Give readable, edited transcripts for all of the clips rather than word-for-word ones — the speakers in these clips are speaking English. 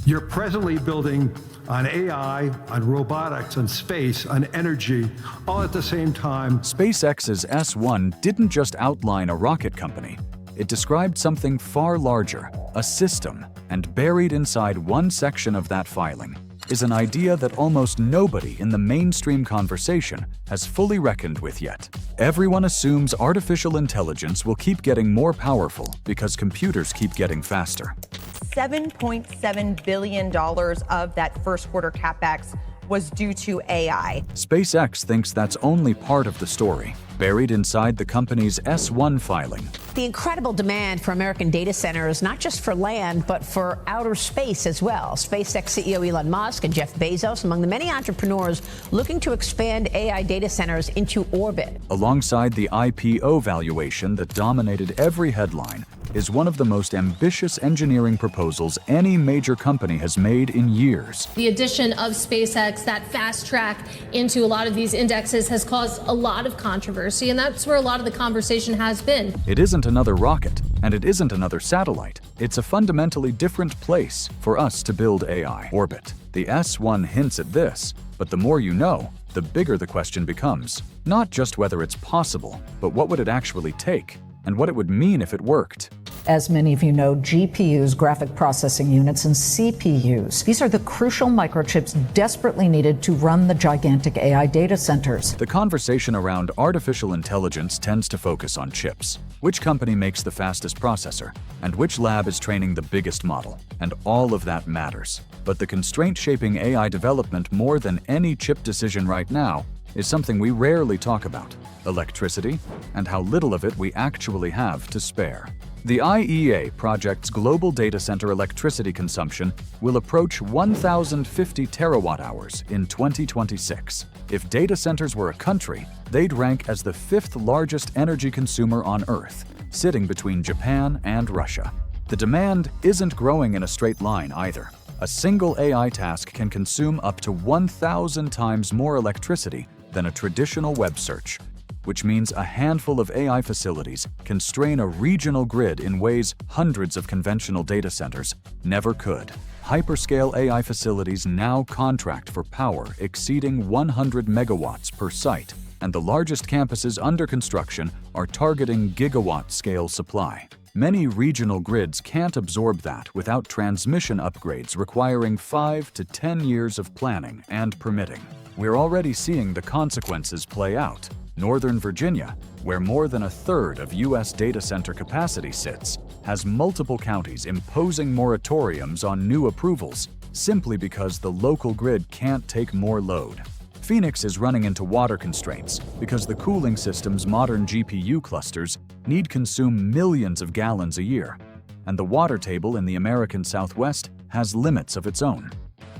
You're presently building on AI, on robotics, on space, on energy, all at the same time. SpaceX's S1 didn't just outline a rocket company. It described something far larger, a system, and buried inside one section of that filing is an idea that almost nobody in the mainstream conversation has fully reckoned with yet. Everyone assumes artificial intelligence will keep getting more powerful because computers keep getting faster. $7.7 billion of that first quarter CapEx was due to AI. SpaceX thinks that's only part of the story, buried inside the company's S1 filing. The incredible demand for American data centers, not just for land, but for outer space as well. SpaceX CEO Elon Musk and Jeff Bezos, among the many entrepreneurs looking to expand AI data centers into orbit. Alongside the IPO valuation that dominated every headline, is one of the most ambitious engineering proposals any major company has made in years. The addition of SpaceX, that fast track into a lot of these indexes, has caused a lot of controversy, and that's where a lot of the conversation has been. It isn't another rocket, and it isn't another satellite. It's a fundamentally different place for us to build AI. Orbit. The S1 hints at this, but the more you know, the bigger the question becomes. Not just whether it's possible, but what would it actually take, and what it would mean if it worked. As many of you know, GPUs, graphic processing units, and CPUs, these are the crucial microchips desperately needed to run the gigantic AI data centers. The conversation around artificial intelligence tends to focus on chips. Which company makes the fastest processor? And which lab is training the biggest model? And all of that matters. But the constraint shaping AI development more than any chip decision right now is something we rarely talk about: electricity, and how little of it we actually have to spare. The IEA projects global data center electricity consumption will approach 1,050 terawatt-hours in 2026. If data centers were a country, they'd rank as the 5th largest energy consumer on Earth, sitting between Japan and Russia. The demand isn't growing in a straight line either. A single AI task can consume up to 1,000 times more electricity than a traditional web search, which means a handful of AI facilities can strain a regional grid in ways hundreds of conventional data centers never could. Hyperscale AI facilities now contract for power exceeding 100 megawatts per site, and the largest campuses under construction are targeting gigawatt-scale supply. Many regional grids can't absorb that without transmission upgrades requiring 5 to 10 years of planning and permitting. We're already seeing the consequences play out. Northern Virginia, where more than a third of U.S. data center capacity sits, has multiple counties imposing moratoriums on new approvals simply because the local grid can't take more load. Phoenix is running into water constraints because the cooling system's modern GPU clusters need consume millions of gallons a year, and the water table in the American Southwest has limits of its own.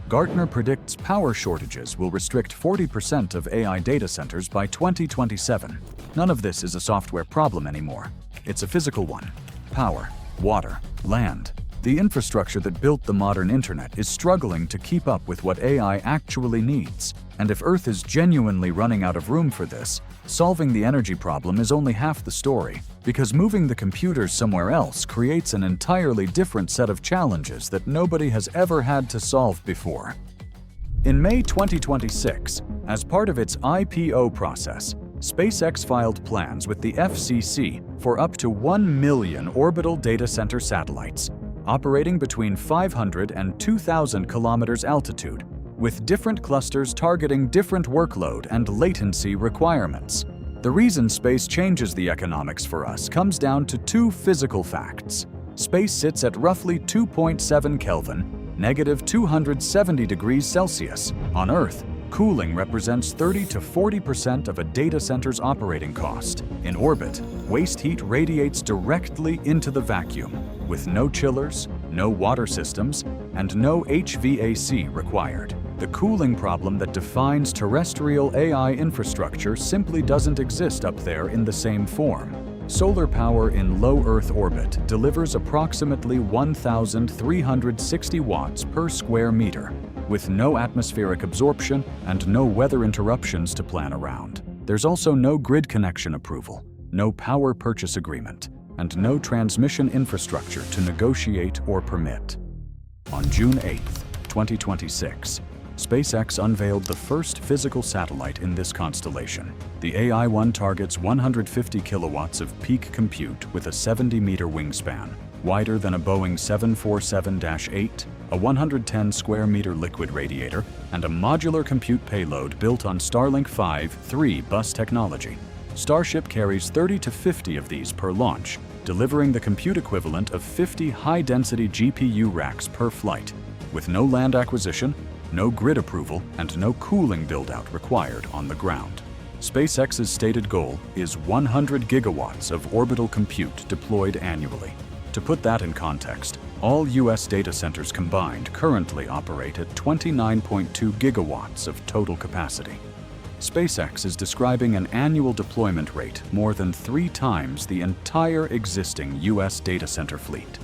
Gartner predicts power shortages will restrict 40% of AI data centers by 2027. None of this is a software problem anymore. It's a physical one. Power, water, land. The infrastructure that built the modern internet is struggling to keep up with what AI actually needs. And if Earth is genuinely running out of room for this, solving the energy problem is only half the story, because moving the computers somewhere else creates an entirely different set of challenges that nobody has ever had to solve before. In May 2026, as part of its IPO process, SpaceX filed plans with the FCC for up to 1 million orbital data center satellites, operating between 500 and 2,000 kilometers altitude, with different clusters targeting different workload and latency requirements. The reason space changes the economics for us comes down to two physical facts. Space sits at roughly 2.7 Kelvin, negative 270 degrees Celsius. On Earth, cooling represents 30 to 40% of a data center's operating cost. In orbit, waste heat radiates directly into the vacuum, with no chillers, no water systems, and no HVAC required. The cooling problem that defines terrestrial AI infrastructure simply doesn't exist up there in the same form. Solar power in low Earth orbit delivers approximately 1,360 watts per square meter, with no atmospheric absorption and no weather interruptions to plan around. There's also no grid connection approval, no power purchase agreement, and no transmission infrastructure to negotiate or permit. On June 8th, 2026, SpaceX unveiled the first physical satellite in this constellation. The AI-1 targets 150 kilowatts of peak compute with a 70-meter wingspan, wider than a Boeing 747-8, a 110 square meter liquid radiator, and a modular compute payload built on Starlink 5-3 bus technology. Starship carries 30 to 50 of these per launch, delivering the compute equivalent of 50 high-density GPU racks per flight, with no land acquisition, no grid approval, and no cooling build-out required on the ground. SpaceX's stated goal is 100 gigawatts of orbital compute deployed annually. To put that in context, all U.S. data centers combined currently operate at 29.2 gigawatts of total capacity. SpaceX is describing an annual deployment rate more than 3 times the entire existing U.S. data center fleet.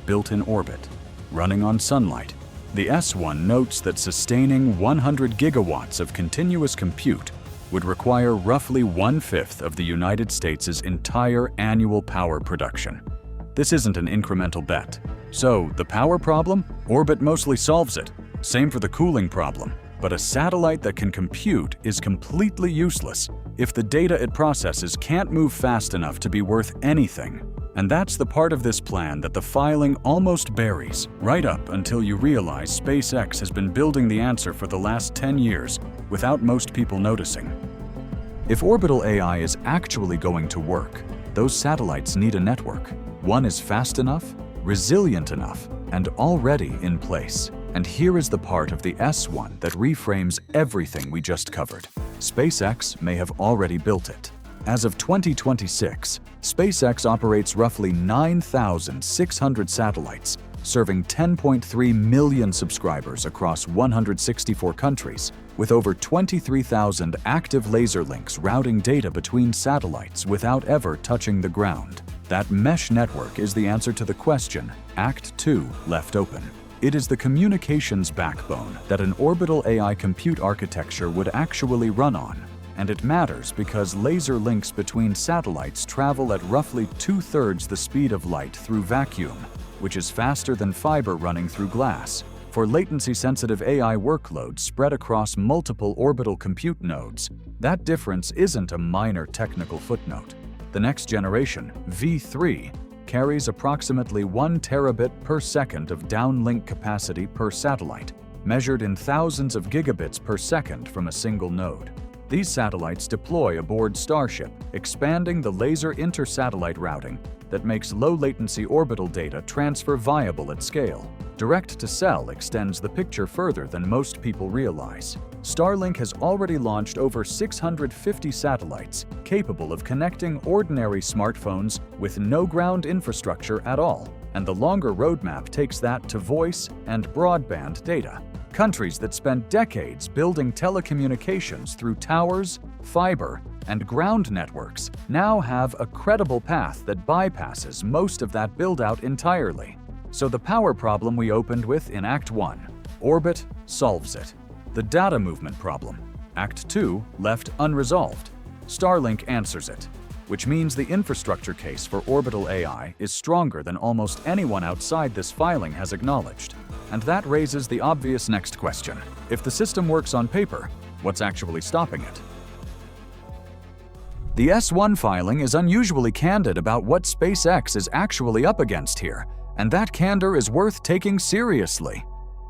Built in orbit, running on sunlight, the S1 notes that sustaining 100 gigawatts of continuous compute would require roughly 1/5 of the United States' entire annual power production. This isn't an incremental bet. So, the power problem? Orbit mostly solves it. Same for the cooling problem. But a satellite that can compute is completely useless if the data it processes can't move fast enough to be worth anything. And that's the part of this plan that the filing almost buries, right up until you realize SpaceX has been building the answer for the last 10 years without most people noticing. If orbital AI is actually going to work, those satellites need a network. One is fast enough, resilient enough, and already in place. And here is the part of the S1 that reframes everything we just covered. SpaceX may have already built it. As of 2026, SpaceX operates roughly 9,600 satellites, serving 10.3 million subscribers across 164 countries, with over 23,000 active laser links routing data between satellites without ever touching the ground. That mesh network is the answer to the question Act 2 left open. It is the communications backbone that an orbital AI compute architecture would actually run on. And it matters because laser links between satellites travel at roughly 2/3 the speed of light through vacuum, which is faster than fiber running through glass. For latency-sensitive AI workloads spread across multiple orbital compute nodes, that difference isn't a minor technical footnote. The next generation, V3, carries approximately 1 terabit per second of downlink capacity per satellite, measured in thousands of gigabits per second from a single node. These satellites deploy aboard Starship, expanding the laser inter-satellite routing that makes low-latency orbital data transfer viable at scale. Direct-to-cell extends the picture further than most people realize. Starlink has already launched over 650 satellites capable of connecting ordinary smartphones with no ground infrastructure at all, and the longer roadmap takes that to voice and broadband data. Countries that spent decades building telecommunications through towers, fiber, and ground networks now have a credible path that bypasses most of that build-out entirely. So the power problem we opened with in Act 1, orbit solves it. The data movement problem, Act 2, left unresolved. Starlink answers it, which means the infrastructure case for orbital AI is stronger than almost anyone outside this filing has acknowledged. And that raises the obvious next question. If the system works on paper, what's actually stopping it? The S1 filing is unusually candid about what SpaceX is actually up against here, and that candor is worth taking seriously.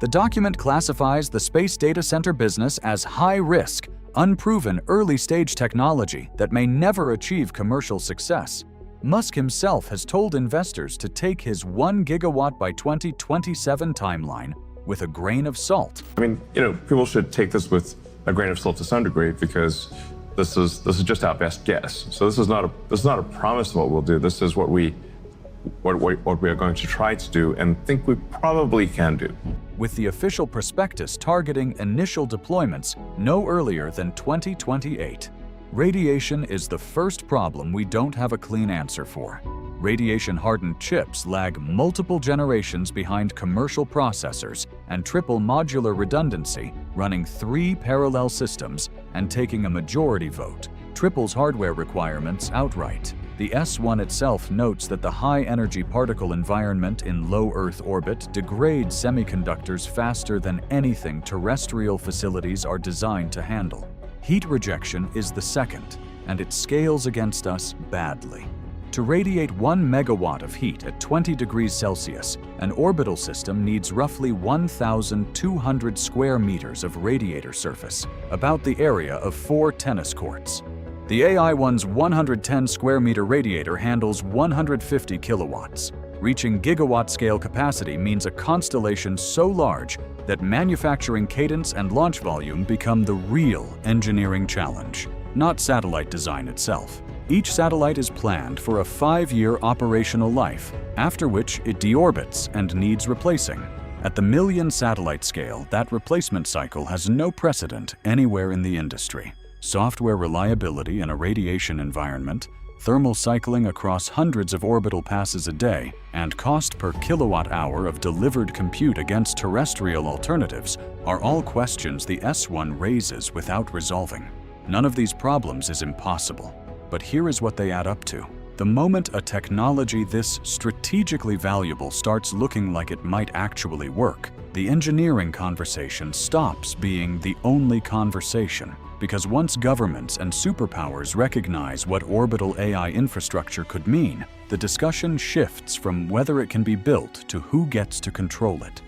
The document classifies the space data center business as high-risk, unproven early-stage technology that may never achieve commercial success. Musk himself has told investors to take his 1 gigawatt by 2027 timeline with a grain of salt. I mean, people should take this with a grain of salt to some degree because this is just our best guess. So this is not a promise of what we'll do. This is what we are going to try to do and think we probably can do. With the official prospectus targeting initial deployments no earlier than 2028. Radiation is the first problem we don't have a clean answer for. Radiation-hardened chips lag multiple generations behind commercial processors and triple modular redundancy, running 3 parallel systems and taking a majority vote, triples hardware requirements outright. The S1 itself notes that the high-energy particle environment in low Earth orbit degrades semiconductors faster than anything terrestrial facilities are designed to handle. Heat rejection is the second, and it scales against us badly. To radiate 1 megawatt of heat at 20 degrees Celsius, an orbital system needs roughly 1,200 square meters of radiator surface, about the area of 4 tennis courts. The AI-1's 110 square meter radiator handles 150 kilowatts. Reaching gigawatt-scale capacity means a constellation so large that manufacturing cadence and launch volume become the real engineering challenge, not satellite design itself. Each satellite is planned for a 5-year operational life, after which it deorbits and needs replacing. At the million satellite scale, that replacement cycle has no precedent anywhere in the industry. Software reliability in a radiation environment, thermal cycling across hundreds of orbital passes a day, and cost per kilowatt-hour of delivered compute against terrestrial alternatives are all questions the S1 raises without resolving. None of these problems is impossible, but here is what they add up to. The moment a technology this strategically valuable starts looking like it might actually work, the engineering conversation stops being the only conversation. Because once governments and superpowers recognize what orbital AI infrastructure could mean, the discussion shifts from whether it can be built to who gets to control it.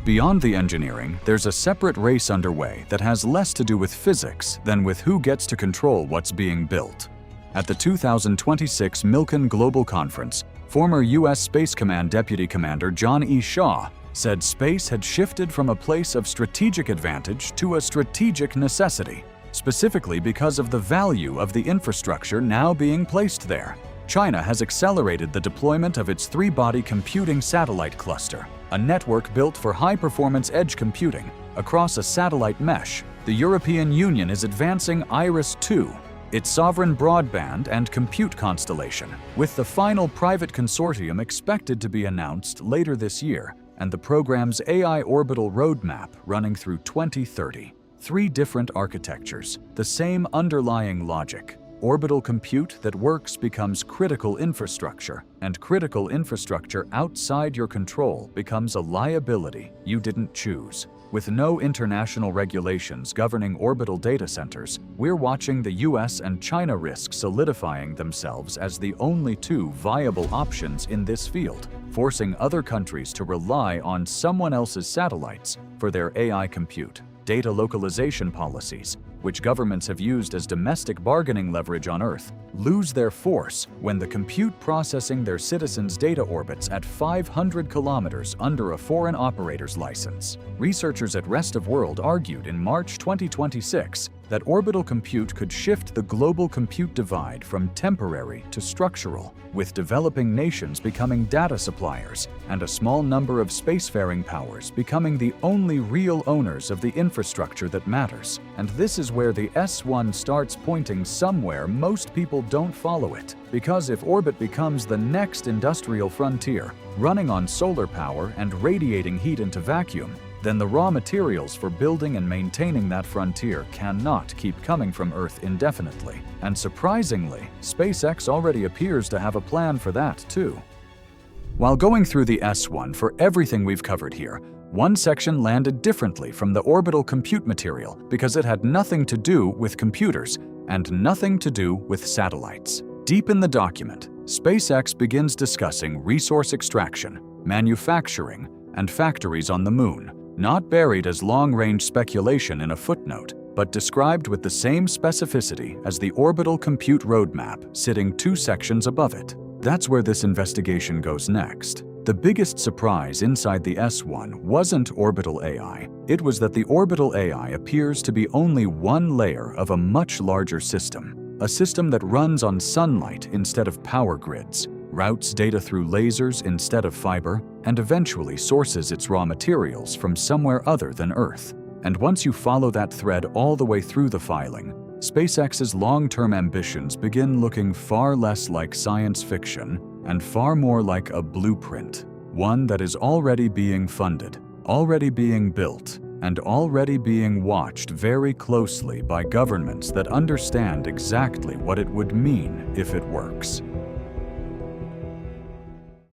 Beyond the engineering, there's a separate race underway that has less to do with physics than with who gets to control what's being built. At the 2026 Milken Global Conference, former U.S. Space Command Deputy Commander John E. Shaw said space had shifted from a place of strategic advantage to a strategic necessity, specifically because of the value of the infrastructure now being placed there. China has accelerated the deployment of its 3-body computing satellite cluster, a network built for high-performance edge computing. Across a satellite mesh, the European Union is advancing IRIS-2, its sovereign broadband and compute constellation, with the final private consortium expected to be announced later this year, and the program's AI orbital roadmap running through 2030. 3 different architectures, the same underlying logic. Orbital compute that works becomes critical infrastructure, and critical infrastructure outside your control becomes a liability you didn't choose. With no international regulations governing orbital data centers, we're watching the US and China risk solidifying themselves as the only 2 viable options in this field, forcing other countries to rely on someone else's satellites for their AI compute. Data localization policies, which governments have used as domestic bargaining leverage on Earth, lose their force when the compute processing their citizens' data orbits at 500 kilometers under a foreign operator's license. Researchers at Rest of World argued in March 2026 that orbital compute could shift the global compute divide from temporary to structural, with developing nations becoming data suppliers and a small number of spacefaring powers becoming the only real owners of the infrastructure that matters. And this is where the S1 starts pointing somewhere most people don't follow it. Because if orbit becomes the next industrial frontier, running on solar power and radiating heat into vacuum, then the raw materials for building and maintaining that frontier cannot keep coming from Earth indefinitely. And surprisingly, SpaceX already appears to have a plan for that too. While going through the S1 for everything we've covered here, one section landed differently from the orbital compute material because it had nothing to do with computers and nothing to do with satellites. Deep in the document, SpaceX begins discussing resource extraction, manufacturing, and factories on the moon, not buried as long-range speculation in a footnote, but described with the same specificity as the orbital compute roadmap sitting 2 sections above it. That's where this investigation goes next. The biggest surprise inside the S1 wasn't orbital AI. It was that the orbital AI appears to be only one layer of a much larger system, a system that runs on sunlight instead of power grids, routes data through lasers instead of fiber, and eventually sources its raw materials from somewhere other than Earth. And once you follow that thread all the way through the filing, SpaceX's long-term ambitions begin looking far less like science fiction and far more like a blueprint, one that is already being funded, already being built, and already being watched very closely by governments that understand exactly what it would mean if it works.